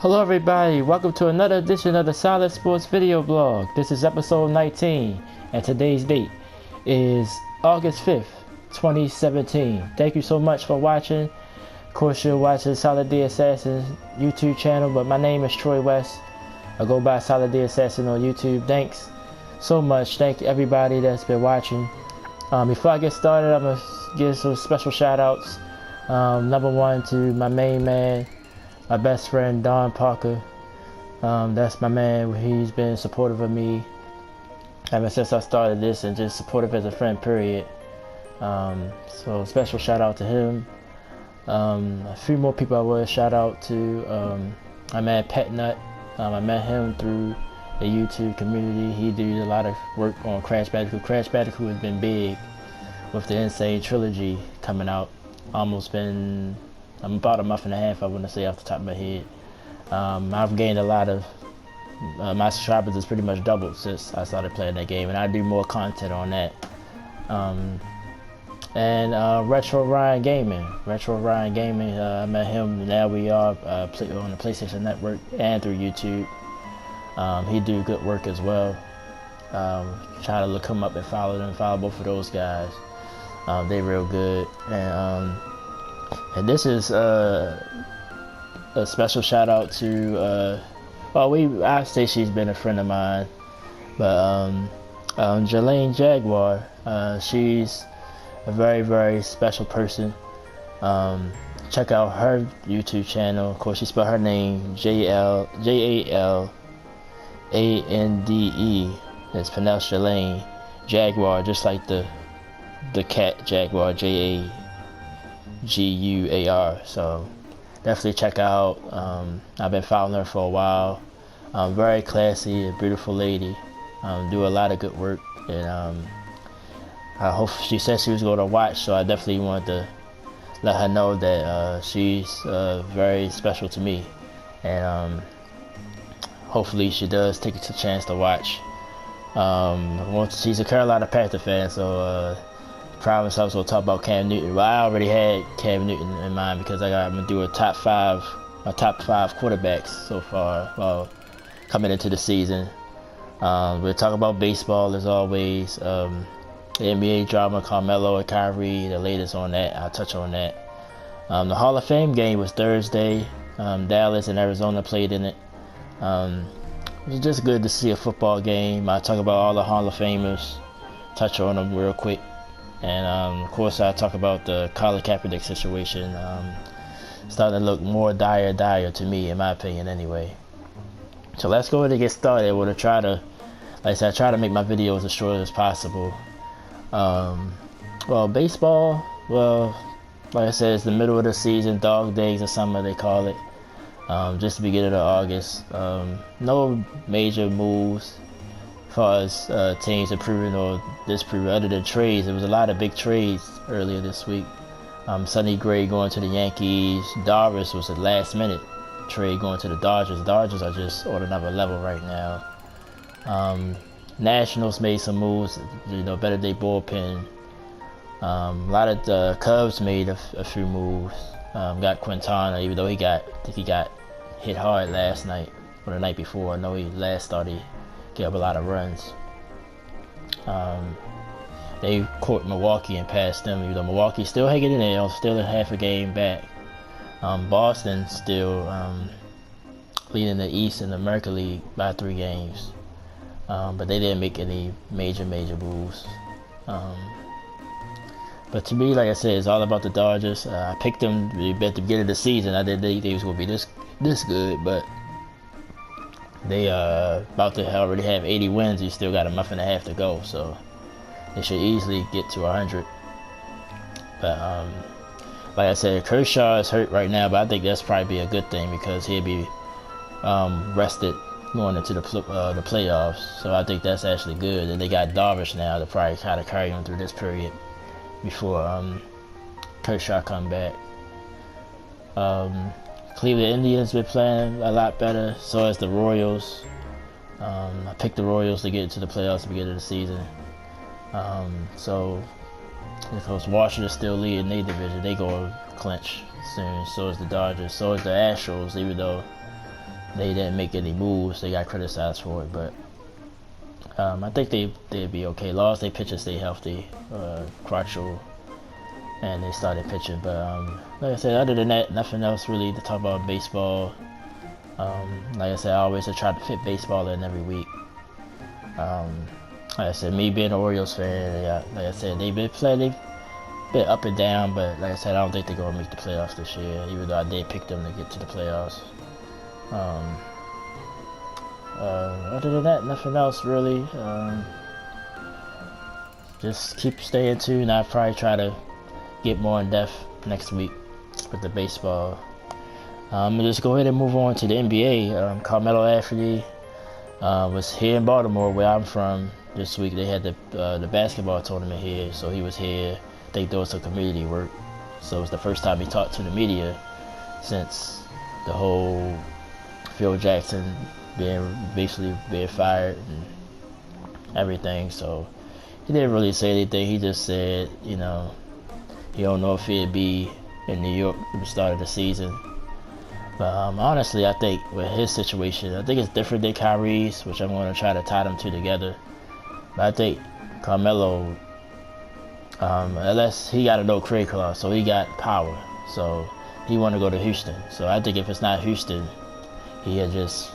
Hello everybody, welcome to another edition of the Solid Sports video blog. This is episode 19 and today's date is August 5th, 2017. Thank you so much for watching. Of course you're watching Solid D Assassin YouTube channel, but my name is Troy West. I go by Solid D Assassin on YouTube. Thanks so much. Thank everybody that's been watching. Before I get started, I'm going to give some special shout outs. Number one to my main man, my best friend Don Parker. That's my man. He's been supportive of me ever since I started this and just supportive as a friend, period. So special shout out to him. A few more people I would shout out to. My man Pet Nut. I met him through the YouTube community. He did a lot of work on Crash Bandicoot. Crash Bandicoot has been big with the Insane Trilogy coming out. Almost been about a month and a half, I want to say off the top of my head. I've gained a lot of my subscribers has pretty much doubled since I started playing that game, and I do more content on that. Retro Ryan Gaming, I met him. Now we are on the PlayStation Network and through YouTube. He do good work as well. Try to look him up and follow both of those guys. They real good. And this is a special shout out to I say she's been a friend of mine, but Jelaine Jaguar. She's a very, very special person. Check out her YouTube channel. Of course, she spelled her name Jalande. It's pronounced Jelaine Jaguar, just like the cat Jaguar, Jaguar. So definitely check out. I've been following her for a while. Very classy, a beautiful lady. Do a lot of good work, and I hope she said she was going to watch, so I definitely wanted to let her know that she's very special to me, and hopefully she does take a chance to watch. She's a Carolina Panther fan, so promise I was going to talk about Cam Newton. Well, I already had Cam Newton in mind because I'm going to do my top five quarterbacks so far coming into the season. We'll talk about baseball as always. The NBA drama, Carmelo and Kyrie, the latest on that. I'll touch on that. The Hall of Fame game was Thursday. Dallas and Arizona played in it. It was just good to see a football game. I'll talk about all the Hall of Famers, touch on them real quick. And of course I'll talk about the Colin Kaepernick situation. Starting to look more dire to me, in my opinion anyway. So let's go ahead and get started. We're going to try to, like I said, try to make my videos as short as possible. Baseball, like I said, it's the middle of the season, dog days of summer they call it. Just the beginning of August. No major moves as far as teams improving or disproving other than trades. There was a lot of big trades earlier this week. Sonny Gray going to the Yankees. Darvish was a last minute trade going to the Dodgers. Dodgers are just on another level right now. Nationals made some moves, better their bullpen. A lot of the Cubs made a few moves. Got Quintana, even though I think he got hit hard last night or the night before. I know he last started, gave up a lot of runs. They caught Milwaukee and passed them. Even though Milwaukee still hanging in there, still a half a game back. Boston still leading the East in the American League by 3 games. But they didn't make any major moves. But to me, like I said, it's all about the Dodgers. I picked them at the beginning of the season. I didn't think they was going to be this good, but they about to already have 80 wins. You still got a month and a half to go, so they should easily get to 100. But like I said, Kershaw is hurt right now, but I think that's probably be a good thing because he'll be rested going into the playoffs. So I think that's actually good. And they got Darvish now to probably try to carry him through this period before Kershaw come back. Cleveland Indians been playing a lot better. So has the Royals. I picked the Royals to get into the playoffs at the beginning of the season. So of course Washington still leading their division. They go clinch soon. So is the Dodgers. So is the Astros. Even though they didn't make any moves. They got criticized for it, but I think they'd be okay. Long as they pitchers stay healthy, Crutchell, and they started pitching. But like I said, other than that, nothing else really to talk about baseball. Like I said, I always try to fit baseball in every week. Like I said, me being an Orioles fan, yeah, like I said, they've been bit up and down, but like I said, I don't think they're gonna make the playoffs this year. Even though I did pick them to get to the playoffs. Other than that, nothing else really. Just keep staying tuned. I'll probably try to get more in depth next week with the baseball. Just go ahead and move on to the NBA. Carmelo Anthony was here in Baltimore, where I'm from, this week. They had the basketball tournament here, so he was here. I think there was some community work, so it was the first time he talked to the media since the whole Phil Jackson basically being fired and everything. So he didn't really say anything. He just said, you know, he don't know if he'd be in New York at the start of the season. But honestly, I think with his situation, I think it's different than Kyrie's, which I'm going to try to tie them two together. But I think Carmelo, unless he got a no trade clause, so he got power. So he want to go to Houston. So I think if it's not Houston, he'll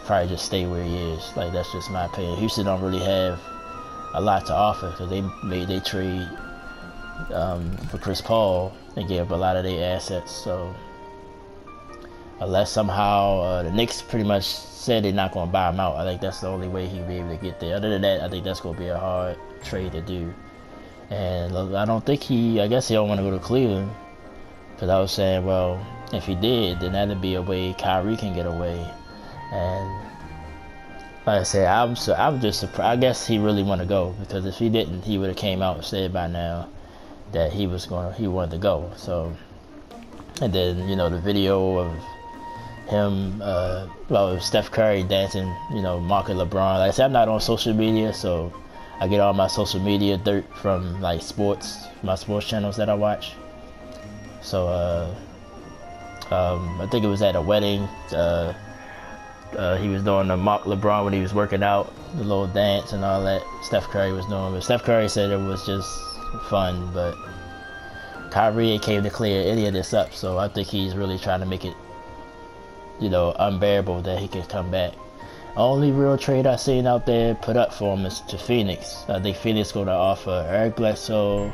probably just stay where he is. Like, that's just my opinion. Houston don't really have a lot to offer because they trade for Chris Paul and gave up a lot of their assets. So unless somehow the Knicks pretty much said they're not going to buy him out, I think that's the only way he'll be able to get there. Other than that, I think that's going to be a hard trade to do. And I don't think I guess he don't want to go to Cleveland, because I was saying, well, if he did, then that'd be a way Kyrie can get away. And like I said, I'm just surprised. I guess he really want to go, because if he didn't, he would have came out and said by now that he wanted to go. So, and then, you know, the video of him, Steph Curry dancing, you know, mocking LeBron. Like I said, I'm not on social media, so I get all my social media dirt from like my sports channels that I watch. So I think it was at a wedding. He was doing the mock LeBron when he was working out, the little dance and all that Steph Curry was doing. But Steph Curry said it was just fun, but Kyrie came to clear any of this up. So I think he's really trying to make it, you know, unbearable that he can come back. Only real trade I seen out there put up for him is to Phoenix. I think Phoenix going to offer Eric Bledsoe,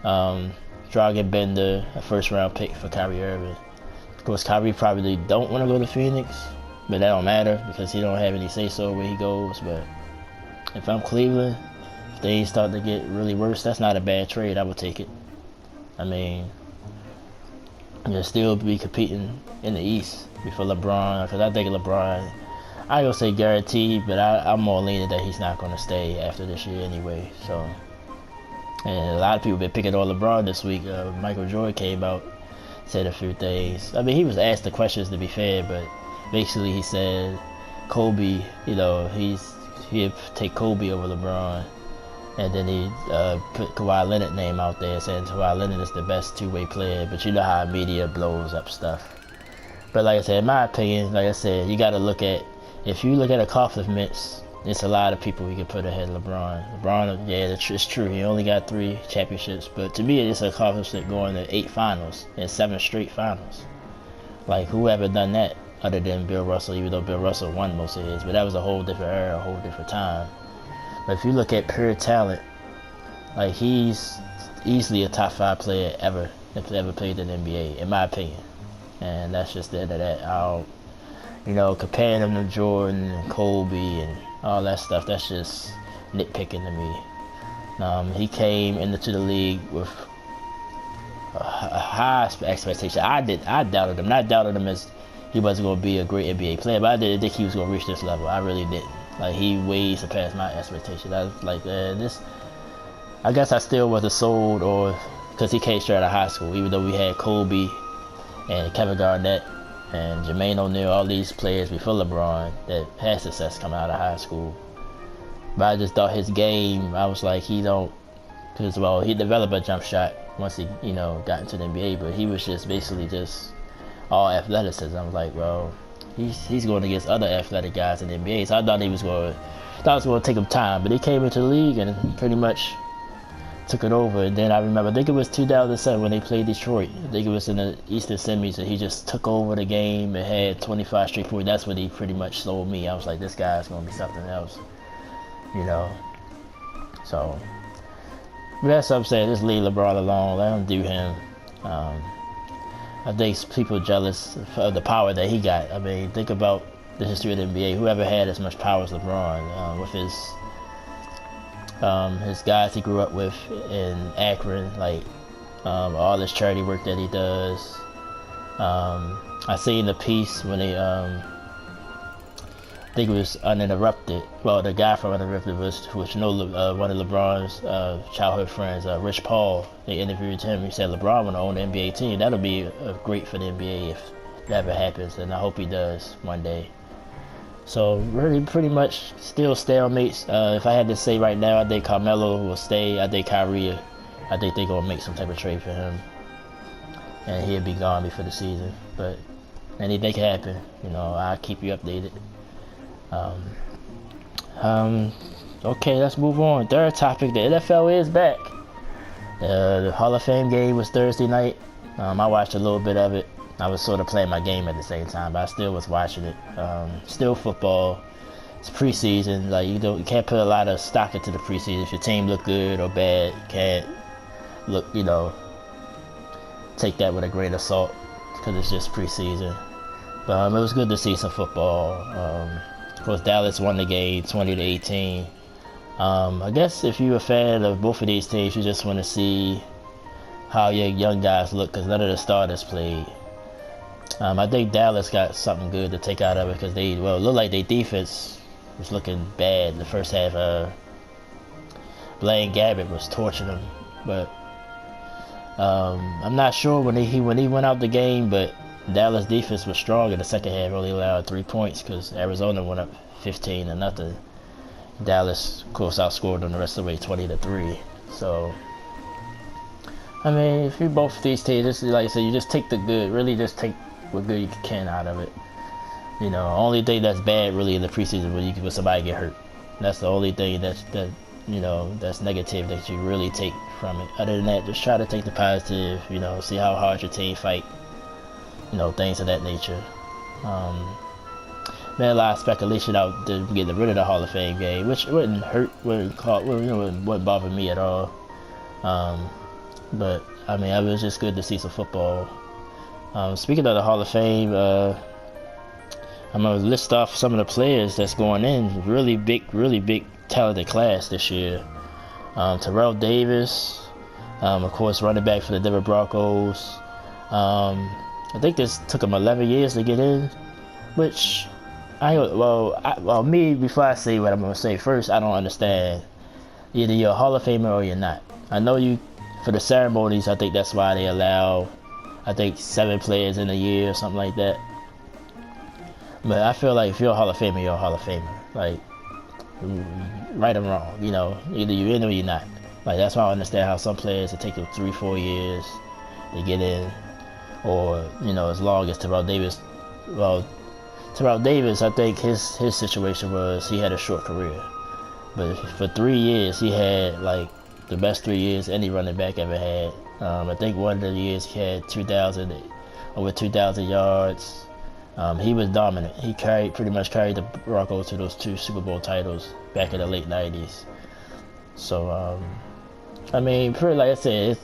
Dragan Bender, a first-round pick for Kyrie Irving. Of course, Kyrie probably don't want to go to Phoenix, but that don't matter because he don't have any say-so where he goes. But if I'm Cleveland, if they start to get really worse, that's not a bad trade. I would take it. I mean, you'll still be competing in the East before LeBron, because I think LeBron, I ain't gonna say guaranteed, but I'm more leaning that he's not gonna stay after this year anyway. So, and a lot of people been picking on LeBron this week. Michael Jordan came out, said a few things. I mean, he was asked the questions, to be fair, but basically he said Kobe, you know, he'd take Kobe over LeBron. And then he put Kawhi Leonard's name out there, saying Kawhi Leonard is the best two-way player. But you know how media blows up stuff. But like I said, in my opinion, like I said, you got to look at, if you look at accomplishments, it's a lot of people you can put ahead of LeBron. LeBron, yeah, it's true. He only got 3 championships. But to me, it's an accomplishment going to 8 finals and 7 straight finals. Like, who ever done that other than Bill Russell, even though Bill Russell won most of his. But that was a whole different era, a whole different time. But if you look at pure talent, like, he's easily a top 5 player ever played in the NBA, in my opinion. And that's just the end of that. You know, comparing him to Jordan and Kobe and all that stuff, that's just nitpicking to me. He came into the league with a high expectation. I doubted him. Not doubted him as he wasn't going to be a great NBA player, but I didn't think he was going to reach this level. I really didn't. Like, he way surpassed my expectations. I was like, I guess I still wasn't sold, or because he came straight out of high school, even though we had Kobe and Kevin Garnett and Jermaine O'Neal, all these players before LeBron that had success coming out of high school. But I just thought his game, I was like, he developed a jump shot once he, got into the NBA, but he was just basically just all athleticism. I was like, well, he's going against other athletic guys in the NBA. So I thought it was going to take him time, but he came into the league and pretty much took it over. And then I remember, I think it was 2007 when they played Detroit. I think it was in the Eastern semis, and he just took over the game and had 25 straight points. That's when he pretty much sold me. I was like, this guy's going to be something else, you know. So that's what I'm saying. Just leave LeBron alone. Let him do him. I think people are jealous of the power that he got. I mean, think about the history of the NBA. Whoever had as much power as LeBron, with his guys he grew up with in Akron, like all this charity work that he does. I seen the piece when they, I think it was Uninterrupted. Well, the guy from Uninterrupted was one of LeBron's childhood friends, Rich Paul. They interviewed him. He said LeBron want to own the NBA team. That'll be great for the NBA if that ever happens, and I hope he does one day. So really, pretty much still stalemates. If I had to say right now, I think Carmelo will stay. I think Kyrie, I think they're gonna make some type of trade for him, and he'll be gone before the season. But anything can happen. You know, I'll keep you updated. Okay, let's move on. Third topic: the NFL is back. The Hall of Fame game was Thursday night. I watched a little bit of it. I was sort of playing my game at the same time, but I still was watching it. Still football. It's preseason. Like you can't put a lot of stock into the preseason. If your team look good or bad, you can't take that with a grain of salt because it's just preseason. But it was good to see some football. Of course, Dallas won the game 20-18. I guess if you're a fan of both of these teams, you just want to see how your young guys look because none of the starters played. I think Dallas got something good to take out of it because it looked like their defense was looking bad the first half. Blaine Gabbert was torching them, but I'm not sure when he went out the game, but Dallas defense was strong in the second half. Only allowed 3 points because Arizona went up 15-0. Dallas, of course, outscored them the rest of the way 20-3. So, I mean, if you both these teams, just like I said, you just take the good. Really, just take what good you can out of it. You know, only thing that's bad really in the preseason when somebody get hurt. That's the only thing that's negative that you really take from it. Other than that, just try to take the positive. You know, see how hard your team fight. You know, things of that nature. Been a lot of speculation out to get rid of the Hall of Fame game, which wouldn't hurt, wouldn't bother me at all. But I mean, it was just good to see some football. Speaking of the Hall of Fame, I'm gonna list off some of the players that's going in. Really big, talented class this year. Terrell Davis, of course, running back for the Denver Broncos. I think this took him 11 years to get in, which before I say what I'm gonna say first, I don't understand. Either you're a Hall of Famer or you're not. I know you for the ceremonies. I think that's why they allow, 7 players in a year or something like that. But I feel like if you're a Hall of Famer, you're a Hall of Famer. Like, right or wrong, you know, either you're in or you're not. Like, that's why I understand how some players, it take them 3-4 years to get in. Or, you know, as long as Terrell Davis, I think his situation was he had a short career. But for 3 years, he had, like, the best 3 years any running back ever had. I think one of the years he had over 2,000 yards. He was dominant. He pretty much carried the Broncos to those 2 Super Bowl titles back in the late 90s. So, I mean, like I said,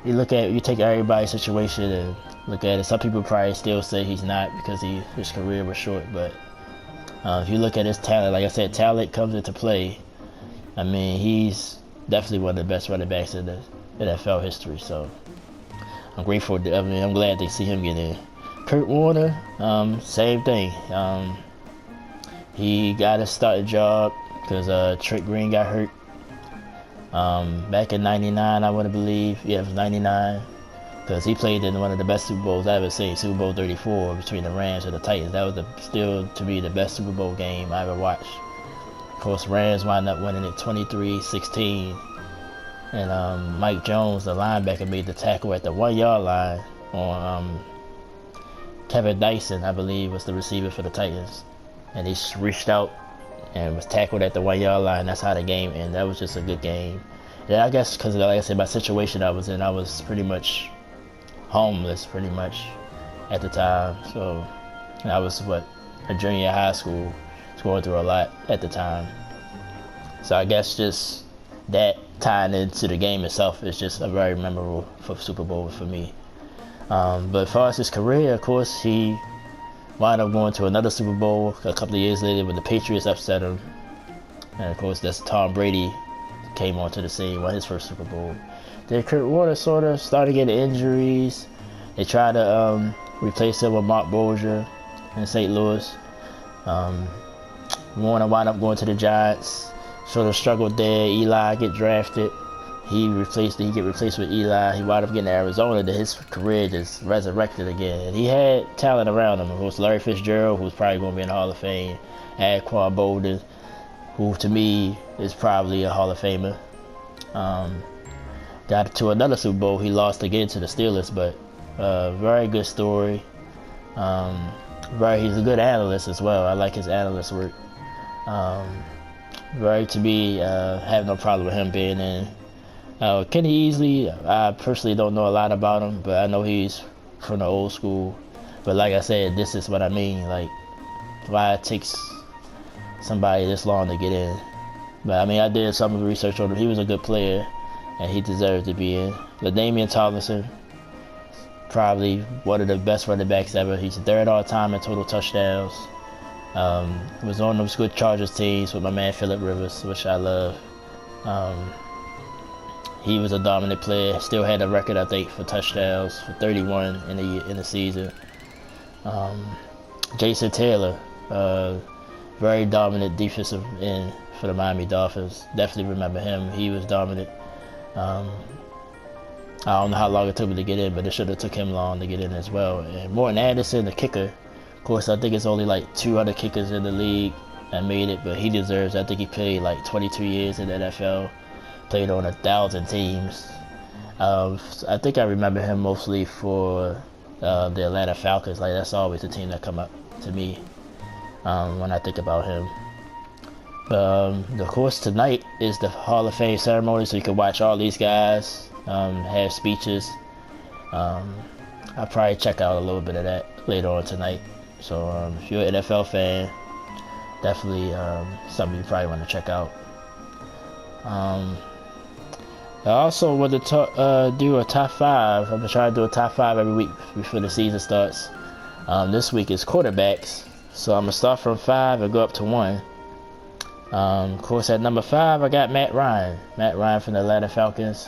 you take everybody's situation and look at it. Some people probably still say he's not because his career was short. But if you look at his talent, like I said, talent comes into play. I mean, he's definitely one of the best running backs in the NFL history. So I'm grateful. I'm glad they see him get in. Kurt Warner, same thing. He got a starting job because Trent Green got hurt. Back in 99, I want to believe. Yeah, it was 99. Because he played in one of the best Super Bowls I've ever seen, Super Bowl 34 between the Rams and the Titans. That was still, to me, the best Super Bowl game I ever watched. Of course, Rams wound up winning it 23-16. And Mike Jones, the linebacker, made the tackle at the 1-yard line on Kevin Dyson, I believe, was the receiver for the Titans, and he reached out and was tackled at the 1-yard line. That's how the game ended. That was just a good game. And I guess because, like I said, my situation I was in, I was pretty much homeless, pretty much at the time. So I was a junior in high school, was going through a lot at the time. So I guess just that tying into the game itself is just a very memorable Super Bowl for me. But as far as his career, of course, he wound up going to another Super Bowl a couple of years later when the Patriots upset him. And of course, that's Tom Brady came onto the scene, won his first Super Bowl. Then Kurt Warner sort of started getting injuries. They tried to replace him with Mark Bolger in St. Louis. Warner wound up going to the Giants. Sort of struggled there. Eli get drafted. He get replaced with Eli. He wound up getting to Arizona. Then his career just resurrected again. And he had talent around him. Of course, Larry Fitzgerald, who's probably going to be in the Hall of Fame. Anquan Bolden, who to me is probably a Hall of Famer. Got to another Super Bowl. He lost again to the Steelers, but very good story. He's a good analyst as well. I like his analyst work. To me, have no problem with him being in. Kenny Easley, I personally don't know a lot about him, but I know he's from the old school. But like I said, this is what I mean. Like, why it takes somebody this long to get in. But I mean, I did some research on him. He was a good player, and he deserved to be in. LaDainian Tomlinson, probably one of the best running backs ever. He's third all time in total touchdowns. Was on those good Chargers teams with my man Phillip Rivers, which I love. He was a dominant player. Still had a record, I think, for touchdowns for 31 in the season. Jason Taylor, very dominant defensive end for the Miami Dolphins. Definitely remember him. He was dominant. I don't know how long it took me to get in, but it should have took him long to get in as well. And Morton Anderson, the kicker. Of course, I think it's only like 2 other kickers in the league that made it, but he deserves. I think he played like 22 years in the NFL. Played on 1,000 teams. I think I remember him mostly for the Atlanta Falcons. Like, that's always the team that come up to me when I think about him. But of course, tonight is the Hall of Fame ceremony, so you can watch all these guys have speeches. I'll probably check out a little bit of that later on tonight. So if you're an NFL fan, definitely something you probably want to check out. I also want to do a top 5. I'm going to try to do a top 5 every week before the season starts. This week is quarterbacks. So I'm going to start from 5 and go up to 1. Of course, at number 5, I got Matt Ryan. Matt Ryan from the Atlanta Falcons.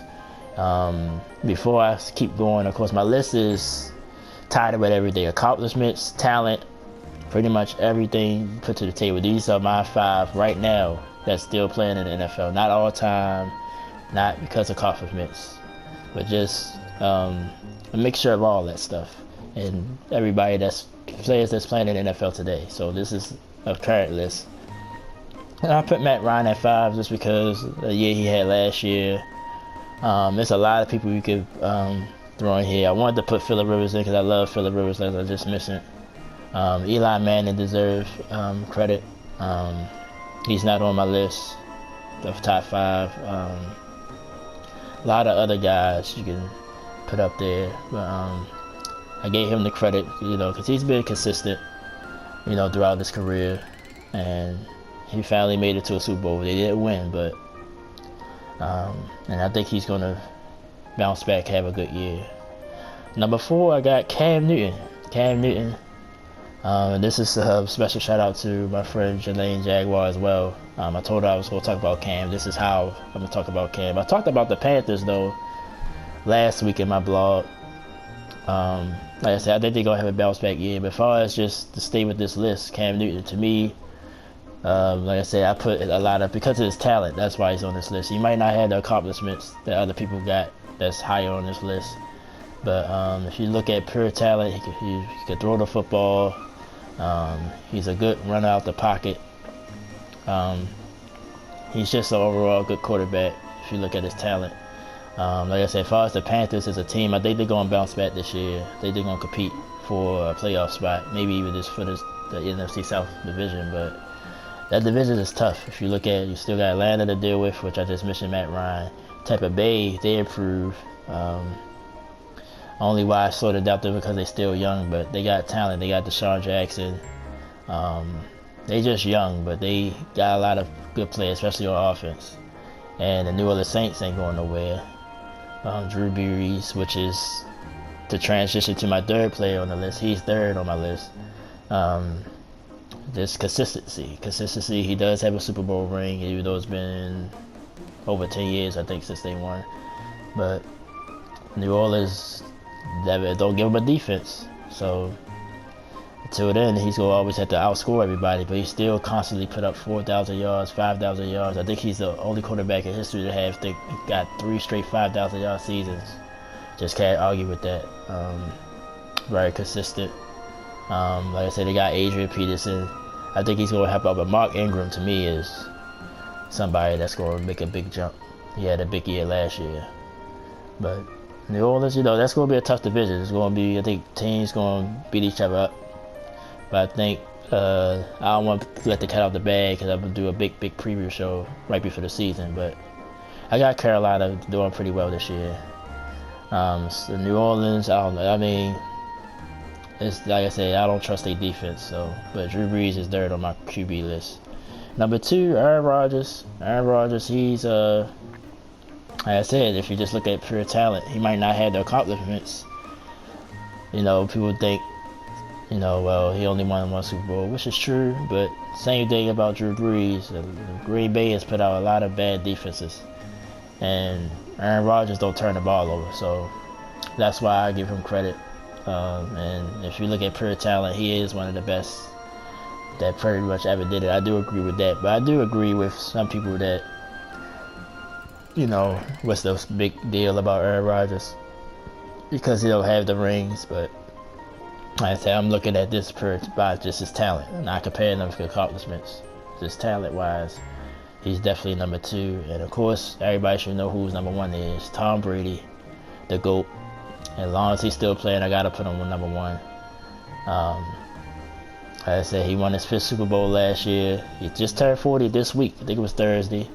Before I keep going, of course, my list is tied with everything. Accomplishments, talent, pretty much everything put to the table. These are my 5 right now that's still playing in the NFL. Not all time. Not because of accomplishments, but just a mixture of all that stuff and everybody players that's playing in the NFL today. So this is a current list. And I put Matt Ryan at 5 just because the year he had last year. There's a lot of people you could throw in here. I wanted to put Phillip Rivers in because I love Phillip Rivers, as I just mentioned. Eli Manning deserves credit. He's not on my list of top 5. A lot of other guys you can put up there, but I gave him the credit, because he's been consistent, throughout his career, and he finally made it to a Super Bowl. They didn't win, but and I think he's gonna bounce back, have a good year. Number 4, I got Cam Newton. Cam Newton. This is a special shout out to my friend Jelaine Jaguar as well. I told her I was going to talk about Cam. This is how I'm going to talk about Cam. I talked about the Panthers, though, last week in my blog. Like I said, I think they're going to have a bounce back year. But as far as just to stay with this list, Cam Newton, to me, like I said, I put a lot of, because of his talent, that's why he's on this list. He might not have the accomplishments that other people got that's higher on this list. But if you look at pure talent, he could throw the football. He's a good runner out the pocket. He's just an overall good quarterback if you look at his talent. Like I said, as far as the Panthers as a team, I think they're going to bounce back this year. I think they're going to compete for a playoff spot, maybe even just for the NFC South division. But that division is tough. If you look at it, you still got Atlanta to deal with, which I just mentioned, Matt Ryan. Tampa Bay, they improved. Only why I sort of doubt them because they're still young, but they got talent. They got Deshaun Jackson. They just young, but they got a lot of good players, especially on offense. And the New Orleans Saints ain't going nowhere. Drew Brees, which is to transition to my third player on the list. He's third on my list. Just consistency. He does have a Super Bowl ring, even though it's been over 10 years, I think, since they won. But New Orleans don't give him a defense, so until then he's gonna always have to outscore everybody. But he still constantly put up 4,000 yards, 5,000 yards. I think he's the only quarterback in history to have got 3 straight 5,000 yard seasons. Just can't argue with that. Very consistent. Like I said, they got Adrian Peterson. I think he's gonna help out, but Mark Ingram to me is somebody that's gonna make a big jump. He had a big year last year, but New Orleans, that's going to be a tough division. It's going to be, I think, teams going to beat each other up. But I think I don't want to let the cat out the bag because I'm going to do a big preview show right before the season. But I got Carolina doing pretty well this year. So New Orleans, I don't know. I mean, it's like I said, I don't trust their defense. But Drew Brees is third on my QB list. Number 2, Aaron Rodgers. Aaron Rodgers, he's like I said, if you just look at pure talent, he might not have the accomplishments. People think, well, he only won 1 Super Bowl, which is true, but same thing about Drew Brees. Green Bay has put out a lot of bad defenses, and Aaron Rodgers don't turn the ball over, so that's why I give him credit. And if you look at pure talent, he is one of the best that pretty much ever did it. I do agree with that, but I do agree with some people that, what's the big deal about Aaron Rodgers? Because he don't have the rings, but like I said, I'm looking at this by just his talent. I'm not comparing them to accomplishments. Just talent-wise, he's definitely number 2. And of course, everybody should know who's number 1 is. Tom Brady, the GOAT. As long as he's still playing, I gotta put him on number 1. Like I said, he won his 5th Super Bowl last year. He just turned 40 this week. I think it was Thursday.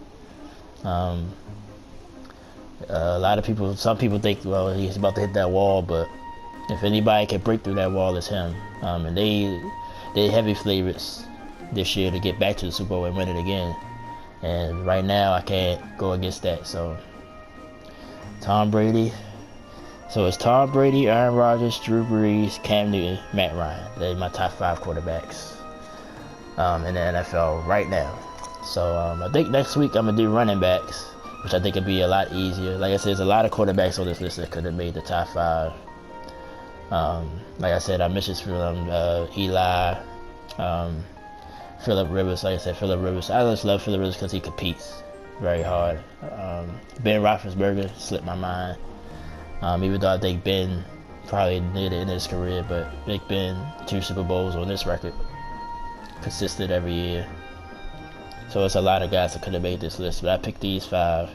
A lot of people, some people think, well, he's about to hit that wall, but if anybody can break through that wall, it's him. And they heavy favorites this year to get back to the Super Bowl and win it again. And right now, I can't go against that. So, Tom Brady. So it's Tom Brady, Aaron Rodgers, Drew Brees, Cam Newton, Matt Ryan. They're my top 5 quarterbacks in the NFL right now. So I think next week I'm gonna do running backs, which I think would be a lot easier. Like I said, there's a lot of quarterbacks on this list that could have made the top 5. Like I said, I mentioned Eli, Phillip Rivers. Like I said, Phillip Rivers. I just love Phillip Rivers because he competes very hard. Ben Roethlisberger slipped my mind. Even though I think Ben probably near the end of his career, but Big Ben, 2 Super Bowls on this record, consistent every year. So it's a lot of guys that could have made this list, but I picked these 5.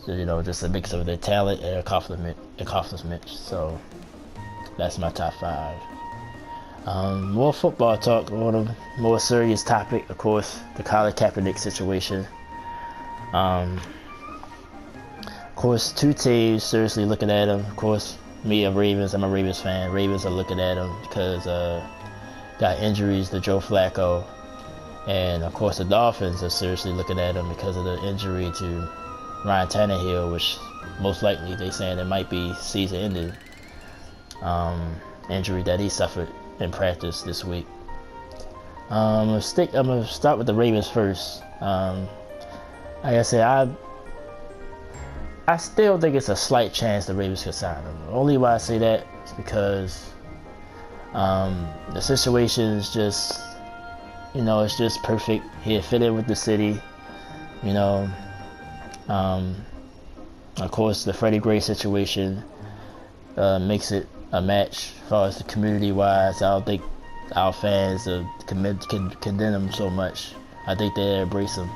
Just a mix of their talent and accomplishments. So that's my top 5. More football talk on a more serious topic, of course, the Colin Kaepernick situation. Of course, 2 teams seriously looking at him. Of course, me, I'm a Ravens fan. Ravens are looking at him because got injuries to Joe Flacco. And of course, the Dolphins are seriously looking at him because of the injury to Ryan Tannehill, which most likely they saying it might be season-ending injury that he suffered in practice this week. I'm gonna start with the Ravens first. Like I said, I still think it's a slight chance the Ravens could sign him. Only why I say that is because the situation is just, it's just perfect. He'll fit in with the city, Of course, the Freddie Gray situation makes it a match as far as the community-wise. I don't think our fans can condemn him so much. I think they embrace him.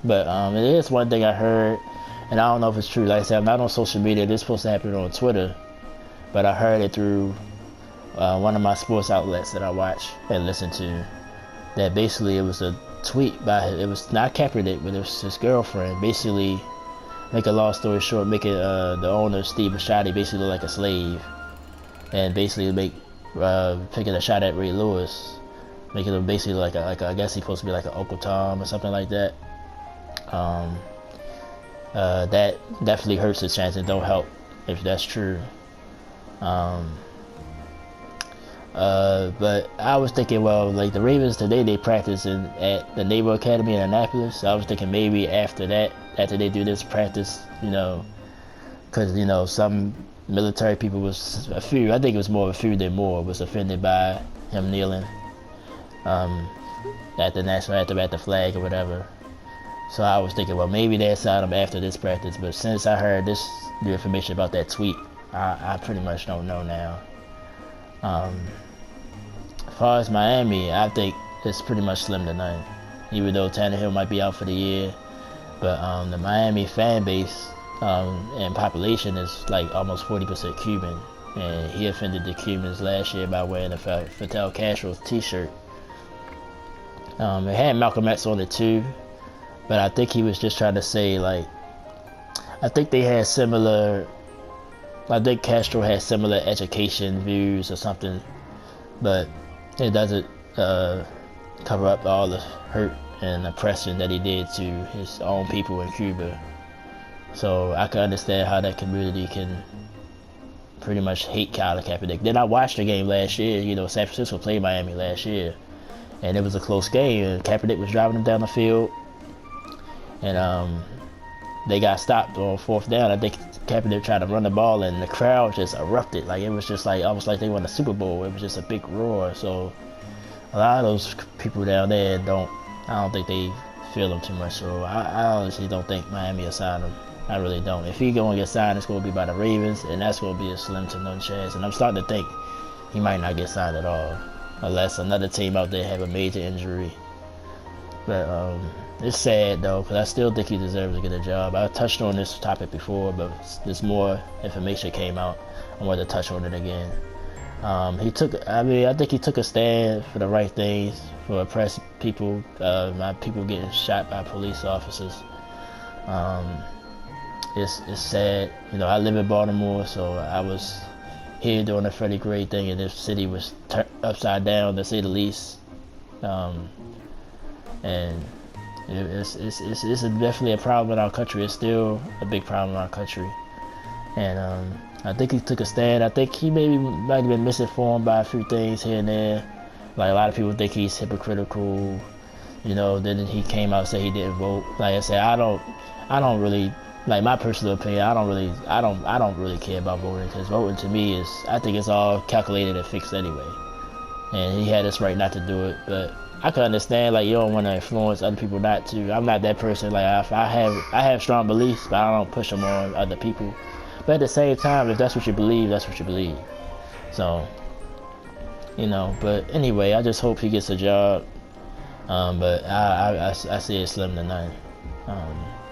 But it is one thing I heard, and I don't know if it's true. Like I said, I'm not on social media. This is supposed to happen on Twitter, but I heard it through one of my sports outlets that I watch and listen to, that basically it was a tweet by it was not Kaepernick, but it was his girlfriend. Basically, make a long story short, making the owner Steve Bisciotti basically look like a slave, and basically taking a shot at Ray Lewis, making him basically like I guess he's supposed to be like an Uncle Tom or something like that. That definitely hurts his chance and don't help if that's true. But I was thinking, well, like the Ravens today, they practice at the Naval Academy in Annapolis. So I was thinking maybe after they do this practice, because some military people was I think it was more of a few than more was offended by him kneeling at the national anthem at the flag or whatever. So I was thinking, well, maybe they assigned him after this practice. But since I heard new information about that tweet, I pretty much don't know now. As far as Miami, I think it's pretty much slim to none. Even though Tannehill might be out for the year, but the Miami fan base and population is like almost 40% Cuban, and he offended the Cubans last year by wearing a Fidel Castro T-shirt. It had Malcolm X on it too, but I think he was just trying to say I think they had similar. I think Castro had similar education views or something, but it doesn't cover up all the hurt and oppression that he did to his own people in Cuba. So I can understand how that community can pretty much hate Colin Kaepernick. Then I watched the game last year. San Francisco played Miami last year, and it was a close game. And Kaepernick was driving them down the field, and they got stopped on fourth down. I think Kaepernick tried to run the ball, and the crowd just erupted. Like it was just like almost like they won the Super Bowl. It was just a big roar. So a lot of those people down there I don't think they feel him too much. So I honestly don't think Miami will sign him. I really don't. If he's going to get signed, it's going to be by the Ravens, and that's going to be a slim to none chance. And I'm starting to think he might not get signed at all, unless another team out there have a major injury. But it's sad though, because I still think he deserves to get a job. I touched on this topic before, but there's more information came out. I wanted to touch on it again. I think he took a stand for the right things, for oppressed people, my people getting shot by police officers. It's sad. I live in Baltimore, so I was here doing the Freddie Gray thing, and this city was turned upside down, to say the least. And it's definitely a problem in our country. It's still a big problem in our country. And I think he took a stand. I think he might have been misinformed by a few things here and there. Like a lot of people think he's hypocritical. Then he came out and said he didn't vote. Like I said, I don't really, like my personal opinion, I don't really care about voting, because voting to me I think it's all calculated and fixed anyway. And he had his right not to do it, but I can understand, like, you don't want to influence other people not to. I'm not that person. Like, I have strong beliefs, but I don't push them on other people. But at the same time, if that's what you believe, that's what you believe. So, but anyway, I just hope he gets a job. But I see it slim to none.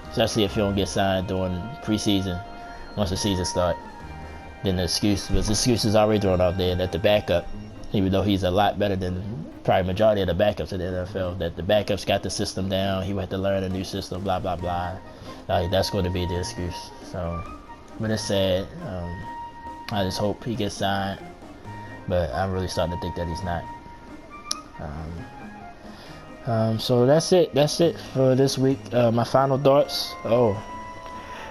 Especially if you don't get signed during preseason. Once the season starts, then the excuse is already thrown out there that the backup, even though he's a lot better than probably majority of the backups in the NFL, that the backups got the system down, he had to learn a new system, blah blah blah. Like, that's going to be the excuse. So, but it's sad. I just hope he gets signed, but I'm really starting to think that he's not. So that's it for this week. My final thoughts.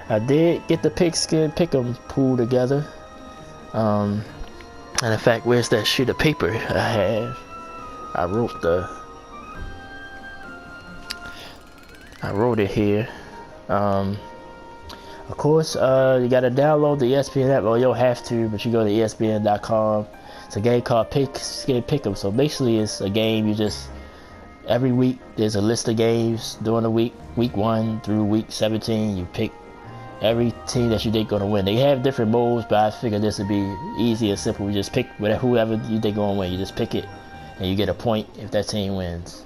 I did get the pigskin pick'em pool together. And in fact, where's that sheet of paper I have? I wrote it here. Of course, you gotta download the ESPN app. Well, you don't have to, but you go to ESPN.com. It's a game called Pigskin Pick'em. So basically, it's a game you just every week there's a list of games during the week 1 through week 17. You pick every team that you think gonna win. They have different modes, but I figured this would be easy and simple. You just pick whoever you think gonna win. You just pick it, and you get a point if that team wins.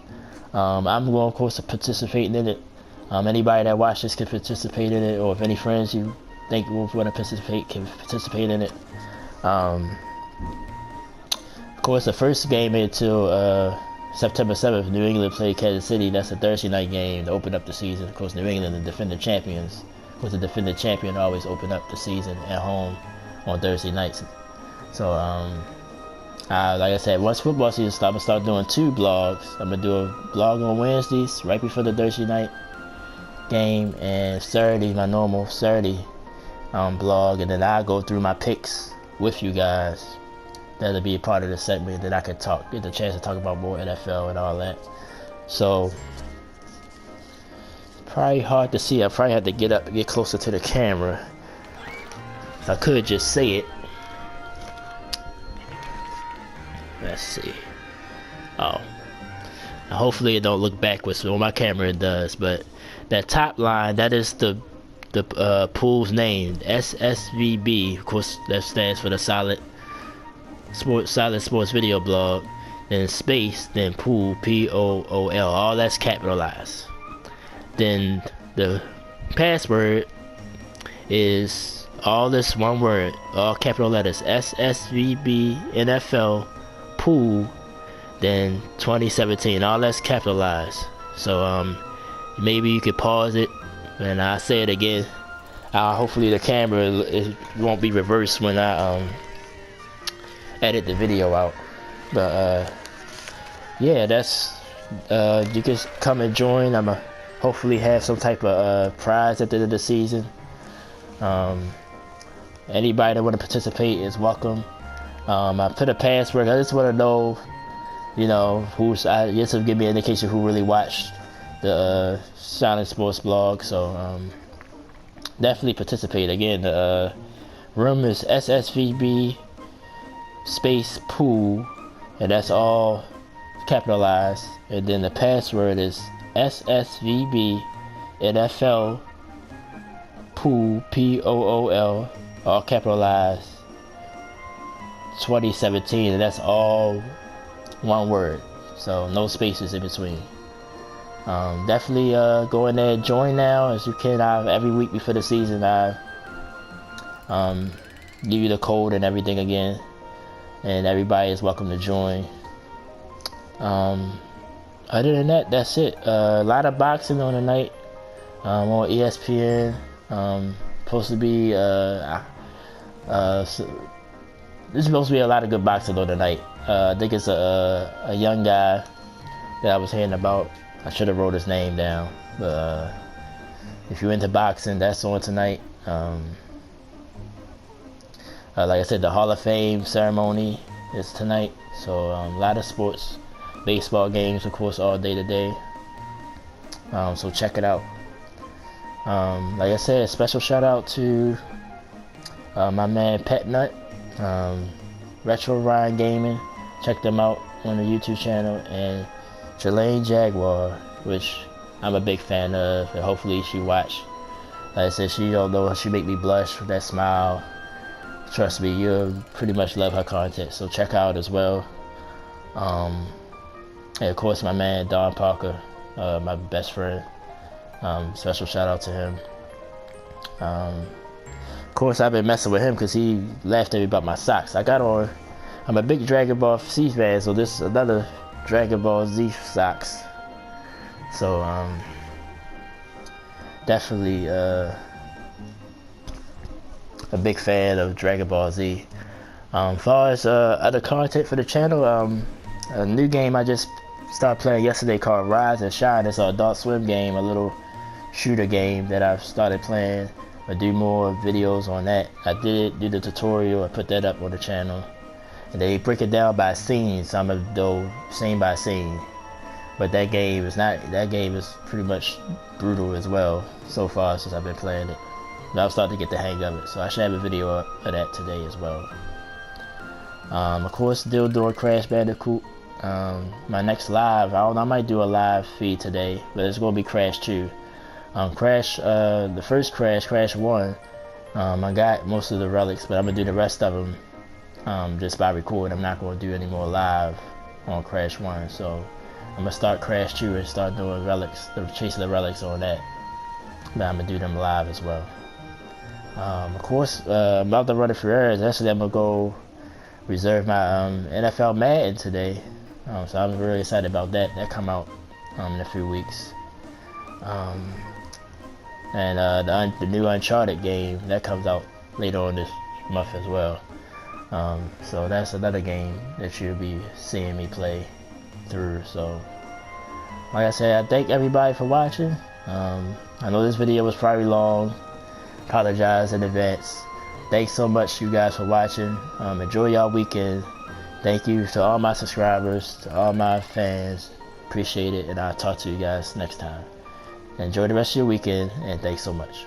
I'm going, of course, to participate in it. Anybody that watches this can participate in it, or if any friends you think will want to participate can participate in it. course, the first game until September 7th, New England played Kansas City. That's a Thursday night game to open up the season. Of course, New England, the defending champions, was the defending champion, always open up the season at home on Thursday nights. So, like I said, once football season starts, I'm going to start doing 2 blogs. I'm going to do a blog on Wednesdays, right before the Thursday night game, and Saturday, my normal Saturday blog, and then I'll go through my picks with you guys. That'll be a part of the segment that I could get the chance to talk about more NFL and all that. So, probably hard to see. I probably have to get up and get closer to the camera. I could just say it. Let's see. Oh, hopefully it don't look backwards. On my camera it does, but that top line, that is the pool's name, SSVB. Of course, that stands for the Solid Sports Video Blog. Then space, then pool, POOL. All that's capitalized. Then the password is all this one word, all capital letters, SSVB NFL pool, then 2017. All that's capitalized. So maybe you could pause it, and I'll say it again. Hopefully the camera it won't be reversed when I edit the video out. But yeah, that's you can come and join. I'ma hopefully have some type of prize at the end of the season. Anybody that want to participate is welcome. I put a password. I just want to know, just to give me an indication who really watched the Silent Sports blog. So definitely participate. Again, the room is SSVB space pool, and that's all capitalized. And then the password is SSVB NFL pool, POOL, all capitalized, 2017, and that's all one word, so no spaces in between. Definitely go in there and join now as you can. Every week before the season I give you the code and everything again, and everybody is welcome to join. Other than that, that's it. A lot of boxing on the night on ESPN. Supposed to be there's supposed to be a lot of good boxing on the night. I think it's a young guy that I was hearing about. I should have wrote his name down, but if you're into boxing, that's on tonight. Like I said, the Hall of Fame ceremony is tonight, so a lot of sports, baseball games, of course, all day today. So check it out. Like I said, special shout out to my man Pet Nut, Retro Ryan Gaming. Check them out on the YouTube channel, and Jelaine Jaguar, which I'm a big fan of, and hopefully she watch. Like I said, she don't know, she make me blush with that smile. Trust me, you'll pretty much love her content, so check out as well. And of course my man Don Parker, my best friend. Special shout out to him. Of course, I've been messing with him because he laughed at me about my socks. I'm a big Dragon Ball Z fan, so this is another Dragon Ball Z socks. So definitely a big fan of Dragon Ball Z. As far as other content for the channel, a new game I just started playing yesterday called Rise and Shine. It's an Adult Swim game, a little shooter game that I've started playing. I do more videos on that. I did do the tutorial. I put that up on the channel, and they break it down by scene. Some of those scene by scene, but that game is pretty much brutal as well so far since I've been playing it. But I've started to get the hang of it, so I should have a video up of that today as well. Of course, still doing Crash Bandicoot. My next live, I don't know, I might do a live feed today, but it's gonna be Crash 2. The first Crash 1, I got most of the relics, but I'm gonna do the rest of them just by recording. I'm not gonna do any more live on Crash 1, so I'm gonna start Crash 2 and start doing relics, chasing the relics on that. But I'm gonna do them live as well. Of course, about the running for errands. Actually, I'm gonna go reserved my NFL Madden today, so I'm really excited about that. That come out in a few weeks. And the new Uncharted game that comes out later on this month as well. So that's another game that you'll be seeing me play through. So like I said, I thank everybody for watching. I know this video was probably long. Apologize in advance. Thanks so much, you guys, for watching. Enjoy y'all weekend. Thank you to all my subscribers, to all my fans. Appreciate it, and I'll talk to you guys next time. Enjoy the rest of your weekend, and thanks so much.